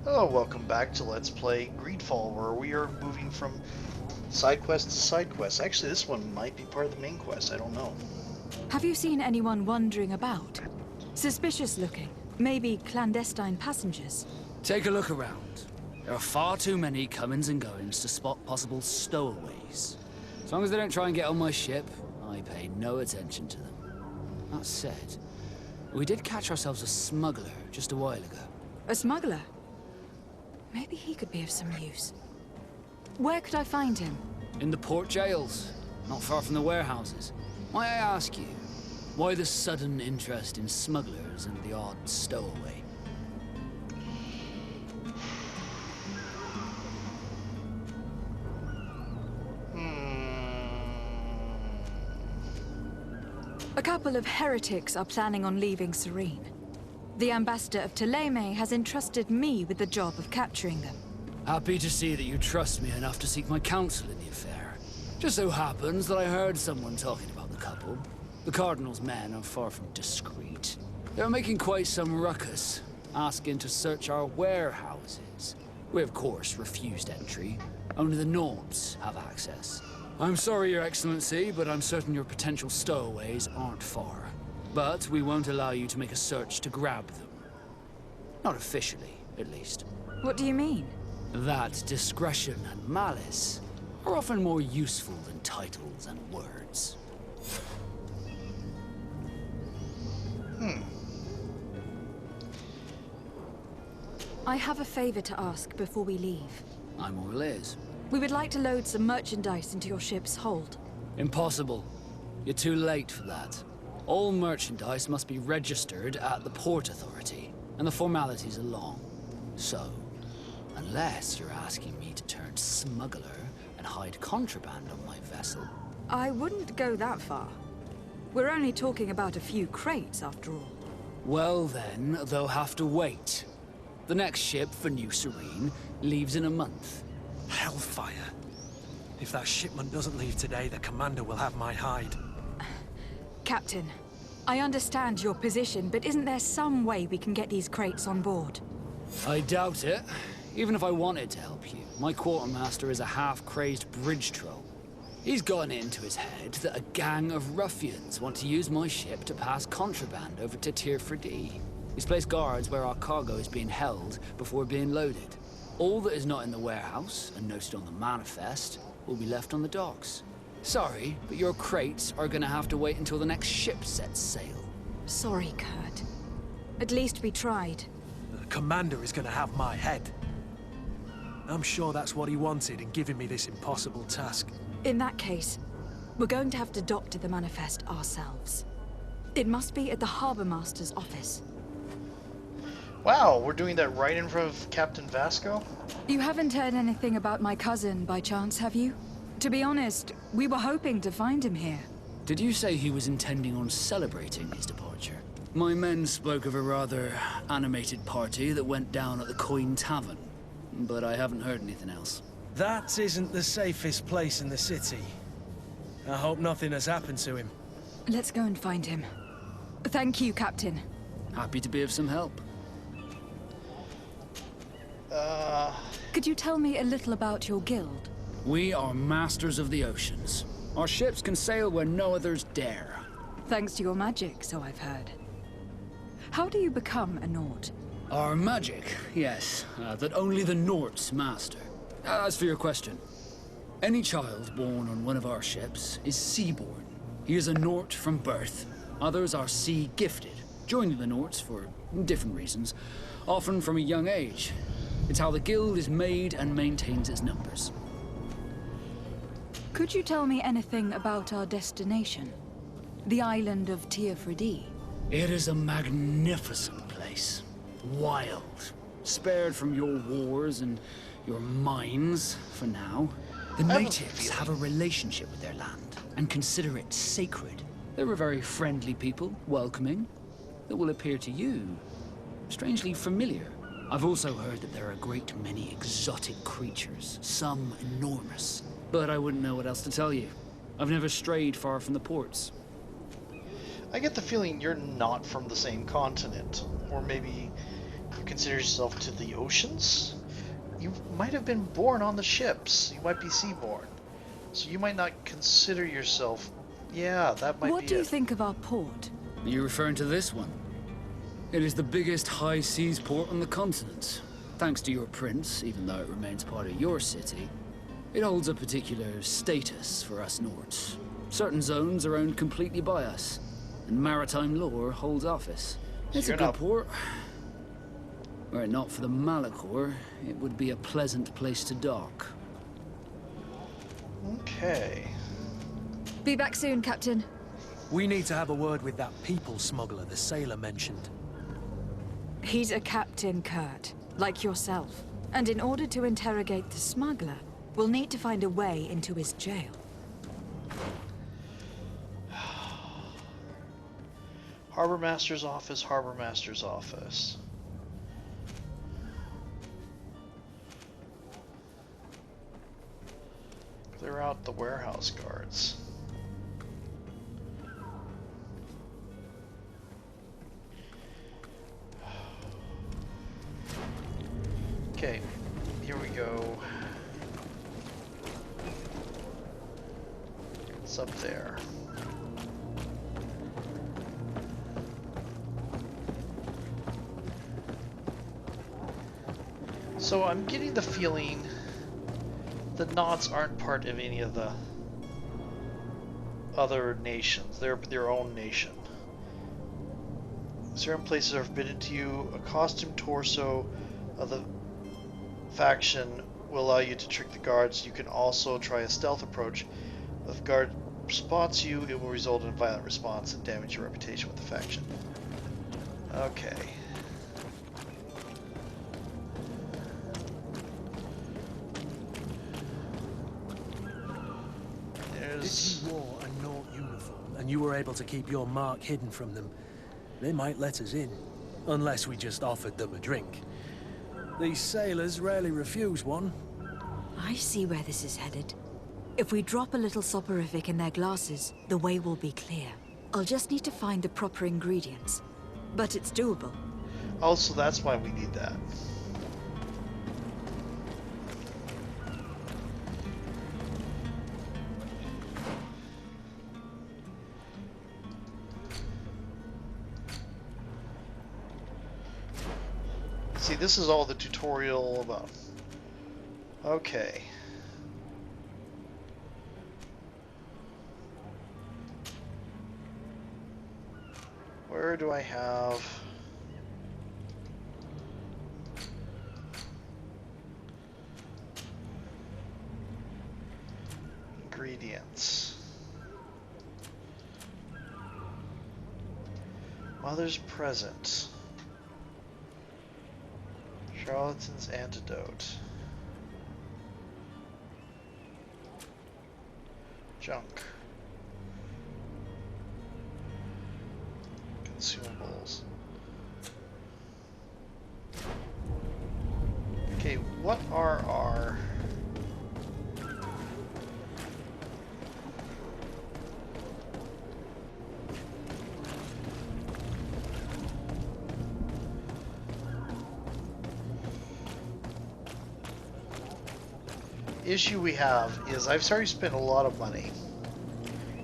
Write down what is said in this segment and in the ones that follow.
Hello, welcome back to Let's Play Greedfall, where we are moving from side quest to side quest. Actually, this one might be part of the main quest, I don't know. Have you seen anyone wandering about? Suspicious looking. Maybe clandestine passengers. Take a look around. There are far too many comings and goings to spot possible stowaways. As long as they don't try and get on my ship, I pay no attention to them. That said, we did catch ourselves a smuggler just a while ago. A smuggler? Maybe he could be of some use. Where could I find him? In the port jails, not far from the warehouses. Might I ask you, why the sudden interest in smugglers and the odd stowaway? A couple of heretics are planning on leaving Serene. The ambassador of Thrythlind has entrusted me with the job of capturing them. Happy to see that you trust me enough to seek my counsel in the affair. Just so happens that I heard someone talking about the couple. The Cardinal's men are far from discreet. They're making quite some ruckus, asking to search our warehouses. We, of course, refused entry. Only the Nords have access. I'm sorry, Your Excellency, but I'm certain your potential stowaways aren't far. But we won't allow you to make a search to grab them. Not officially, at least. What do you mean? That discretion and malice are often more useful than titles and words. I have a favor to ask before we leave. I'm all ears. We would like to load some merchandise into your ship's hold. Impossible. You're too late for that. All merchandise must be registered at the Port Authority, and the formalities are long. So, unless you're asking me to turn smuggler and hide contraband on my vessel... I wouldn't go that far. We're only talking about a few crates, after all. Well then, they'll have to wait. The next ship for New Serene leaves in a month. Hellfire. If that shipment doesn't leave today, the commander will have my hide. Captain, I understand your position, but isn't there some way we can get these crates on board? I doubt it. Even if I wanted to help you, my quartermaster is a half-crazed bridge troll. He's gotten it into his head that a gang of ruffians want to use my ship to pass contraband over to Thrythlind. He's placed guards where our cargo is being held before being loaded. All that is not in the warehouse, and noted on the manifest, will be left on the docks. Sorry, but your crates are gonna have to wait until the next ship sets sail. Sorry, Kurt. At least we tried. The commander is gonna have my head. I'm sure that's what he wanted in giving me this impossible task. In that case, we're going to have to doctor the manifest ourselves. It must be at the Harbor Master's office. Wow, we're doing that right in front of Captain Vasco? You haven't heard anything about my cousin, by chance, have you? To be honest, we were hoping to find him here. Did you say he was intending on celebrating his departure? My men spoke of a rather animated party that went down at the Coin Tavern, but I haven't heard anything else. That isn't the safest place in the city. I hope nothing has happened to him. Let's go and find him. Thank you, Captain. Happy to be of some help. Could you tell me a little about your guild? We are masters of the oceans. Our ships can sail where no others dare. Thanks to your magic, so I've heard. How do you become a Nord? Our magic, yes, that only the Nords master. As for your question, any child born on one of our ships is seaborn. He is a Nord from birth. Others are sea-gifted, joining the Nords for different reasons, often from a young age. It's how the guild is made and maintains its numbers. Could you tell me anything about our destination? The island of Thrythlind? It is a magnificent place. Wild. Spared from your wars and your mines, for now. The natives have a relationship with their land and consider it sacred. They're a very friendly people, welcoming, that will appear to you strangely familiar. I've also heard that there are a great many exotic creatures, some enormous. But I wouldn't know what else to tell you. I've never strayed far from the ports. I get the feeling you're not from the same continent. Or maybe consider yourself to the oceans? You might have been born on the ships. You might be seaborn. So you might not consider yourself... Yeah, that might What be do you it. think of our port? Are you referring to this one? It is the biggest high seas port on the continent. Thanks to your prince, even though it remains part of your city, it holds a particular status for us Nords. Certain zones are owned completely by us, and maritime law holds office. So It's a good port. Were it not for the Malachor, it would be a pleasant place to dock. Okay. Be back soon, Captain. We need to have a word with that people smuggler the sailor mentioned. He's a captain, Kurt, like yourself. And in order to interrogate the smuggler, we'll need to find a way into his jail. Harbor Master's office, Harbor Master's office. Clear out the warehouse guards. Okay, here we go. It's up there. So I'm getting the feeling the Knots aren't part of any of the other nations. They're their own nation. Certain places are forbidden to you. A costume torso of the faction will allow you to trick the guards. You can also try a stealth approach. If the guard spots you, it will result in a violent response and damage your reputation with the faction. Okay. If you wore a Nort uniform and you were able to keep your mark hidden from them, they might let us in. Unless we just offered them a drink. These sailors rarely refuse one. I see where this is headed. If we drop a little soporific in their glasses, the way will be clear. I'll just need to find the proper ingredients. But it's doable. Also, that's why we need that. See, this is all the tutorial about. Okay. Where do I have... ingredients? Mother's present. Charlatan's antidote. Junk. Consumables. Okay, what are our... issue we have is I've already spent a lot of money,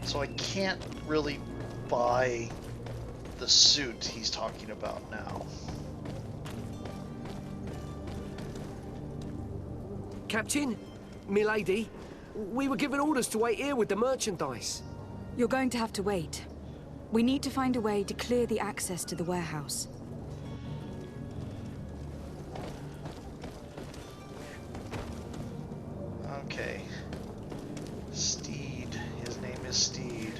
so I can't really buy the suit he's talking about now. Captain, milady, we were given orders to wait here with the merchandise. You're going to have to wait. We need to find a way to clear the access to the warehouse. Okay. Steed. His name is Steed.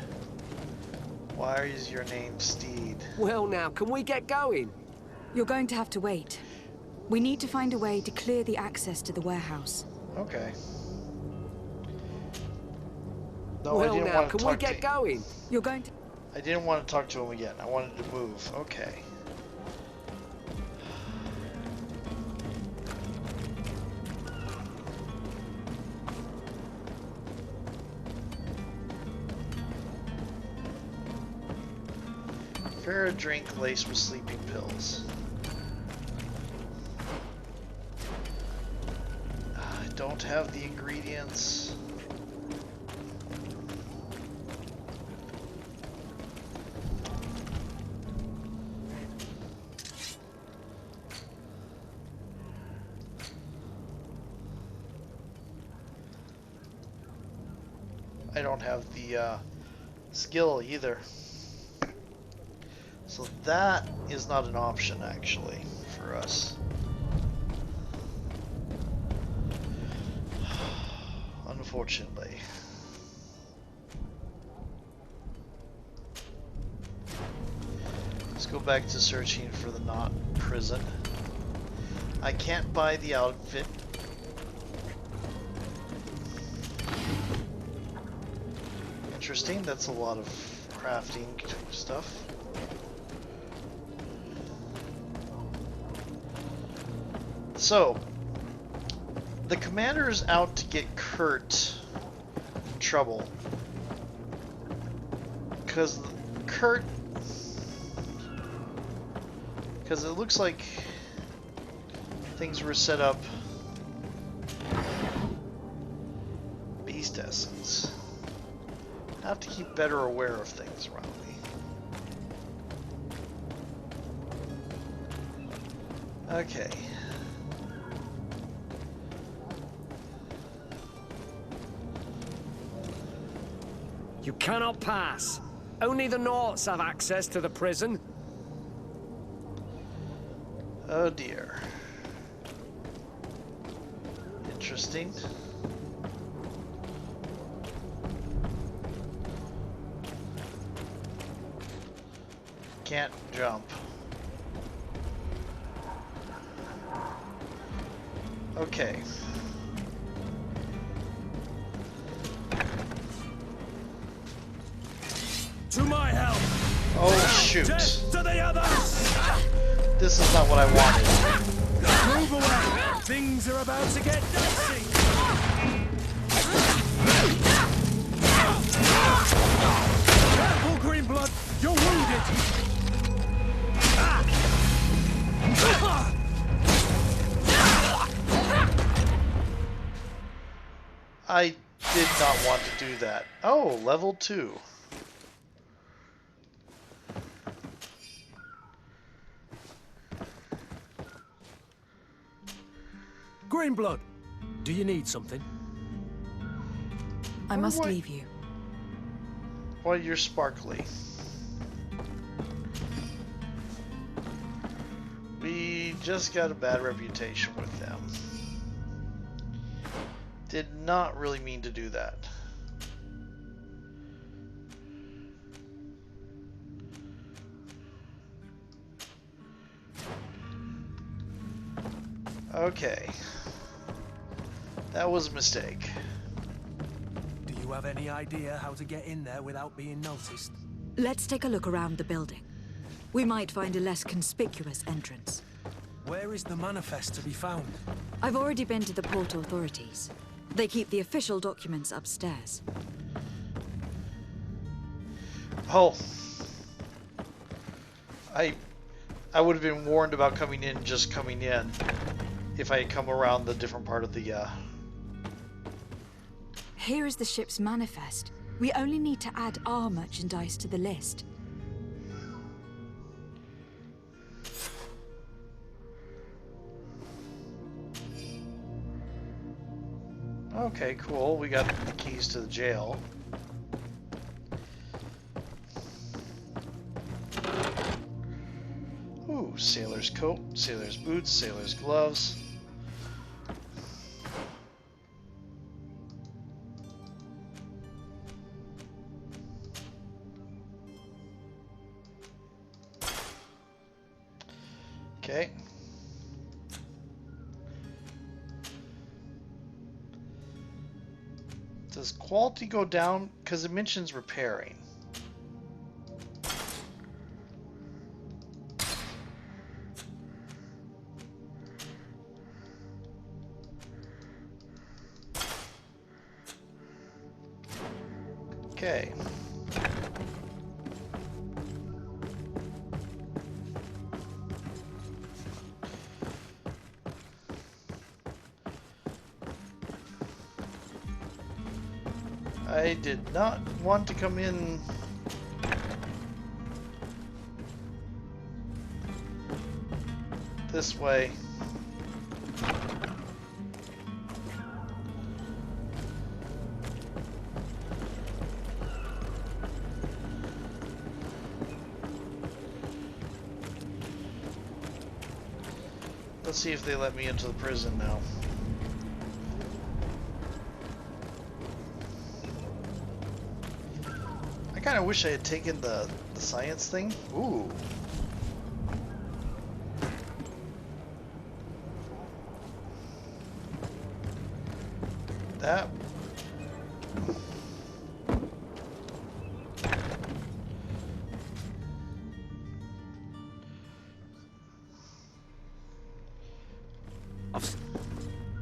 Why is your name Steed? Well now, can we get going? You're going to have to wait. We need to find a way to clear the access to the warehouse. Okay. No, I Well didn't now, want to can we talk to get going? You're going to... I didn't want to talk to him again. I wanted to move. Okay. Fair drink laced with sleeping pills. don't have the ingredients. I don't have the skill either. So that is not an option actually for us. Unfortunately. Let's go back to searching for the knot prison. I can't buy the outfit. Interesting, that's a lot of crafting stuff. So, the commander's out to get Kurt in trouble. Because it looks like things were set up. Beast essence. I have to keep better aware of things around me. Okay. You cannot pass. Only the Naughts have access to the prison. Oh dear. Interesting. Can't jump. Okay. To my help! Oh shoot. Death to the others! This is not what I wanted. Move away! Things are about to get dicey! Careful, Greenblood! You're wounded! I did not want to do that. Oh, level 2. Greenblood, do you need something? I must what? leave you. Well, you're sparkly. We just got a bad reputation with them. Did not really mean to do that. Okay. That was a mistake. Do you have any idea how to get in there without being noticed? Let's take a look around the building. We might find a less conspicuous entrance. Where is the manifest to be found? I've already been to the port authorities. They keep the official documents upstairs. Oh. I would have been warned about coming in, just coming in, if I had come around the different part of the, Here is the ship's manifest. We only need to add our merchandise to the list. Okay, cool. We got the keys to the jail. Ooh, sailor's coat, sailor's boots, sailor's gloves. Okay. Does quality go down? Because it mentions repairing. Okay. I did not want to come in. This way. Let's see if they let me into the prison now. I kind of wish I had taken the science thing. Ooh. That.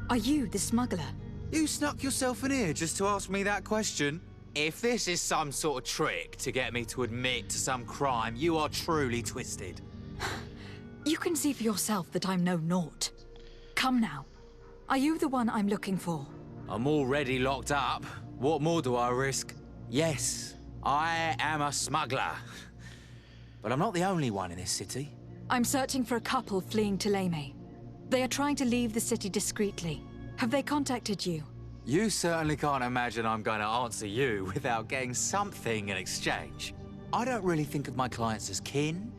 Are you the smuggler? You snuck yourself in here just to ask me that question? If this is some sort of trick to get me to admit to some crime, you are truly twisted. You can see for yourself that I'm no naught. Come now. Are you the one I'm looking for? I'm already locked up. What more do I risk? Yes, I am a smuggler. But I'm not the only one in this city. I'm searching for a couple fleeing Thrythlind. They are trying to leave the city discreetly. Have they contacted you? You certainly can't imagine I'm going to answer you without getting something in exchange. I don't really think of my clients as kin,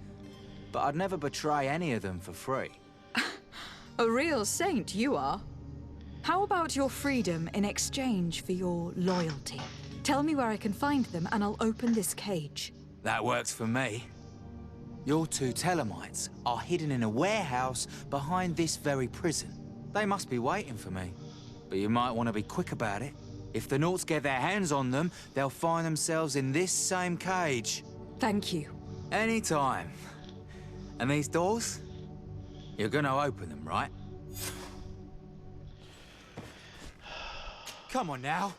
but I'd never betray any of them for free. A real saint you are. How about your freedom in exchange for your loyalty? Tell me where I can find them and I'll open this cage. That works for me. Your two Telemites are hidden in a warehouse behind this very prison. They must be waiting for me. But you might want to be quick about it. If the Nauts get their hands on them, they'll find themselves in this same cage. Thank you. Anytime. And these doors? You're gonna open them, right? Come on now.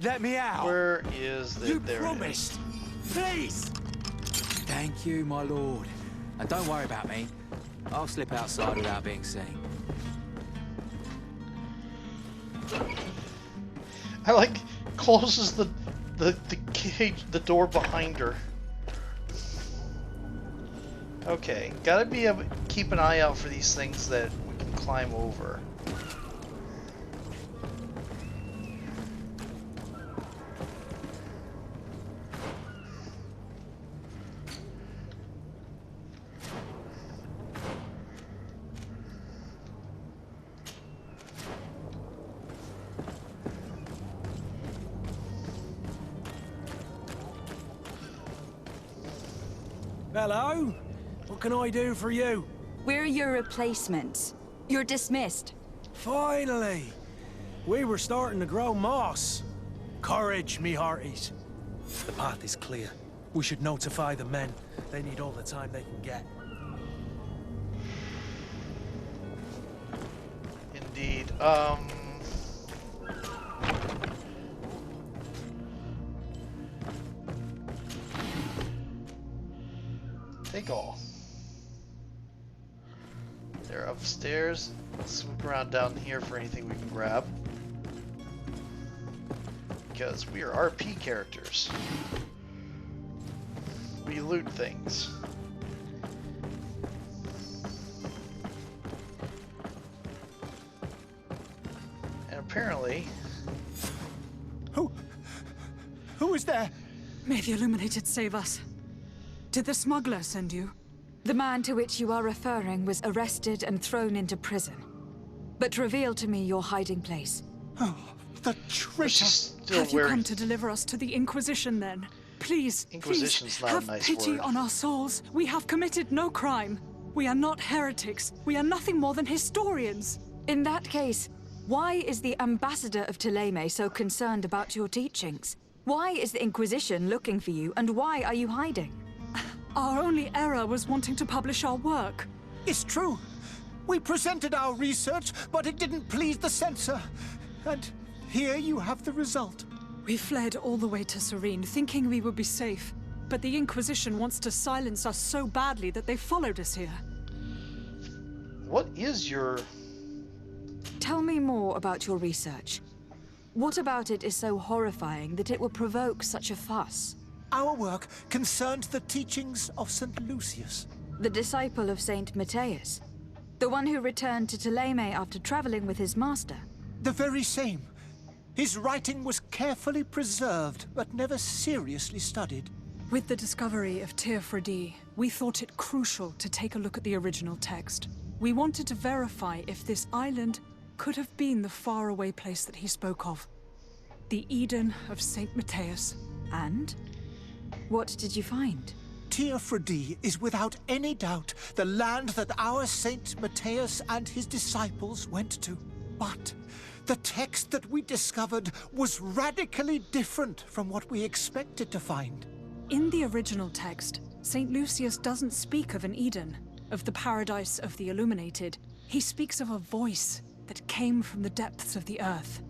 Let me out. Where is the... You there promised. It is. Please. Thank you, my lord. And don't worry about me. I'll slip outside without being seen. I like closes the cage, the door behind her. Okay, gotta be able to keep an eye out for these things that we can climb over. Hello? What can I do for you? We're your replacements. You're dismissed. Finally! We were starting to grow moss. Courage, me hearties. The path is clear. We should notify the men. They need all the time they can get. Indeed. Take all. They're upstairs. Let's swoop around down here for anything we can grab. Because we are RP characters. We loot things. And apparently... Who is there? May the Illuminated save us. Did the smuggler send you? The man to which you are referring was arrested and thrown into prison. But reveal to me your hiding place. Oh, the traitor! Have you come to deliver us to the Inquisition then? Please, Inquisition's not a have nice pity word. on our souls. We have committed no crime. We are not heretics. We are nothing more than historians. In that case, why is the ambassador of Thrythlind so concerned about your teachings? Why is the Inquisition looking for you, and why are you hiding? Our only error was wanting to publish our work. It's true. We presented our research, but it didn't please the censor. And here you have the result. We fled all the way to Serene, thinking we would be safe. But the Inquisition wants to silence us so badly that they followed us here. What is your... Tell me more about your research. What about it is so horrifying that it will provoke such a fuss? Our work concerned the teachings of St. Lucius. The disciple of Saint Matthias? The one who returned to Thélème after traveling with his master? The very same. His writing was carefully preserved, but never seriously studied. With the discovery of Thrythlind, we thought it crucial to take a look at the original text. We wanted to verify if this island could have been the faraway place that he spoke of. The Eden of Saint Matthias. And? What did you find? Thrythlind is without any doubt the land that our Saint Matthias and his disciples went to. But the text that we discovered was radically different from what we expected to find. In the original text, St. Lucius doesn't speak of an Eden, of the paradise of the illuminated. He speaks of a voice that came from the depths of the earth,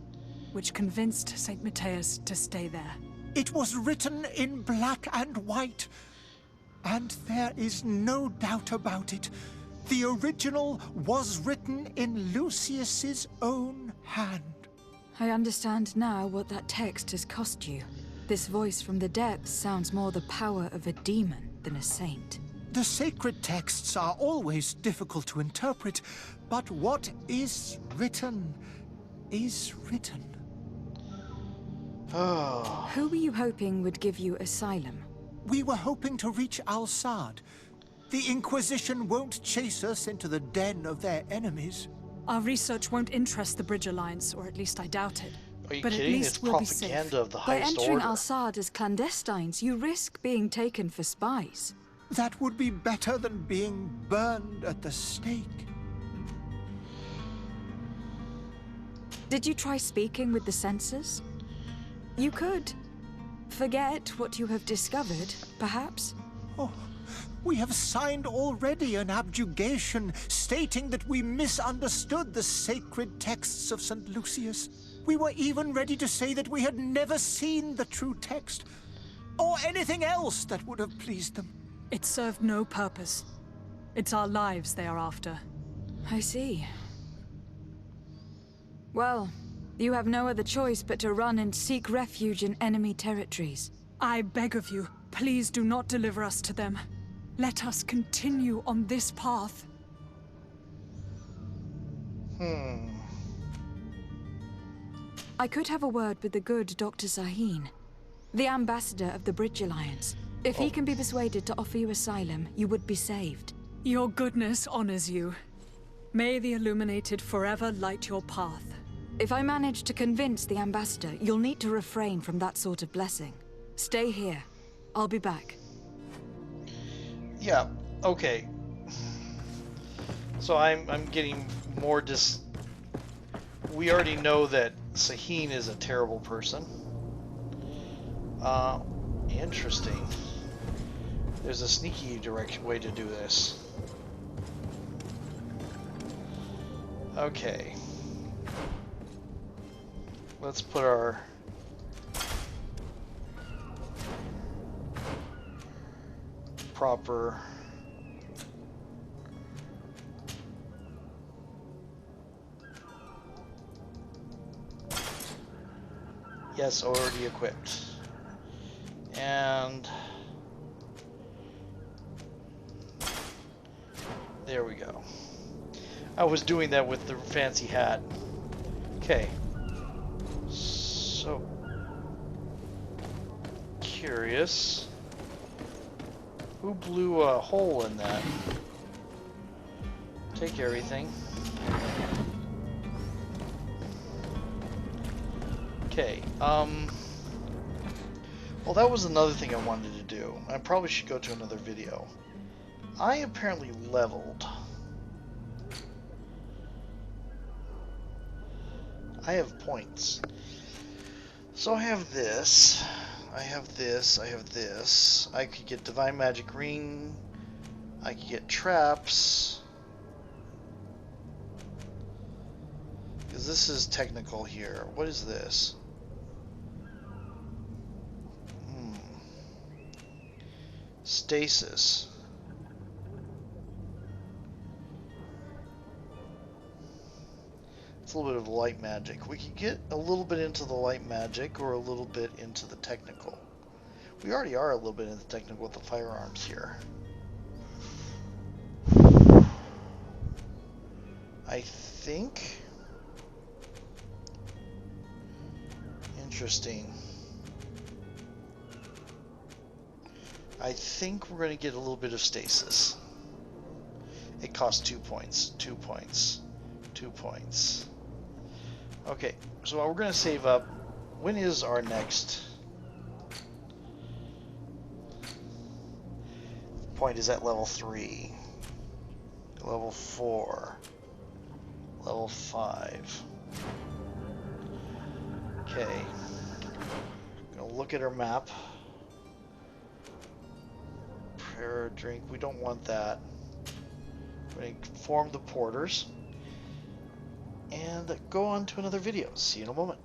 which convinced St. Matthias to stay there. It was written in black and white, and there is no doubt about it. The original was written in Lucius's own hand. I understand now what that text has cost you. This voice from the depths sounds more the power of a demon than a saint. The sacred texts are always difficult to interpret, but what is written is written. Oh. Who were you hoping would give you asylum? We were hoping to reach Al-Sad. The Inquisition won't chase us into the den of their enemies. Our research won't interest the Bridge Alliance, or at least I doubt it. Are you But at kidding? least It's we'll be safe. propaganda of the By highest entering order. Al-Sad as clandestines, you risk being taken for spies. That would be better than being burned at the stake. Did you try speaking with the censors? You could. Forget what you have discovered, perhaps? Oh, we have signed already an abjugation stating that we misunderstood the sacred texts of St. Lucius. We were even ready to say that we had never seen the true text, or anything else that would have pleased them. It served no purpose. It's our lives they are after. I see. Well, you have no other choice but to run and seek refuge in enemy territories. I beg of you, please do not deliver us to them. Let us continue on this path. I could have a word with the good Dr. Sahin, the ambassador of the Bridge Alliance. If he can be persuaded to offer you asylum, you would be saved. Your goodness honors you. May the Illuminated forever light your path. If I manage to convince the ambassador, you'll need to refrain from that sort of blessing. Stay here. I'll be back. Yeah, okay. So I'm getting more we already know that Sahin is a terrible person. Interesting. There's a sneaky way to do this. Okay. Let's put our proper yes, already equipped. And there we go. I was doing that with the fancy hat. Okay. So curious. Who blew a hole in that? Take everything. Okay, well, that was another thing I wanted to do. I probably should go to another video. I apparently leveled. I have points. So I have this. I have this. I have this. I could get Divine Magic Ring. I could get traps. Because this is technical here. What is this? Stasis. It's a little bit of light magic. We could get a little bit into the light magic or a little bit into the technical. We already are a little bit into the technical with the firearms here. I think... Interesting. I think we're going to get a little bit of stasis. It costs 2 points, 2 points, 2 points. Okay, so we're going to save up. When is our next point? Is at level 3, level 4, level 5. Okay, gonna look at our map. Prepare a drink. We don't want that. We're gonna form the porters and go on to another video. See you in a moment.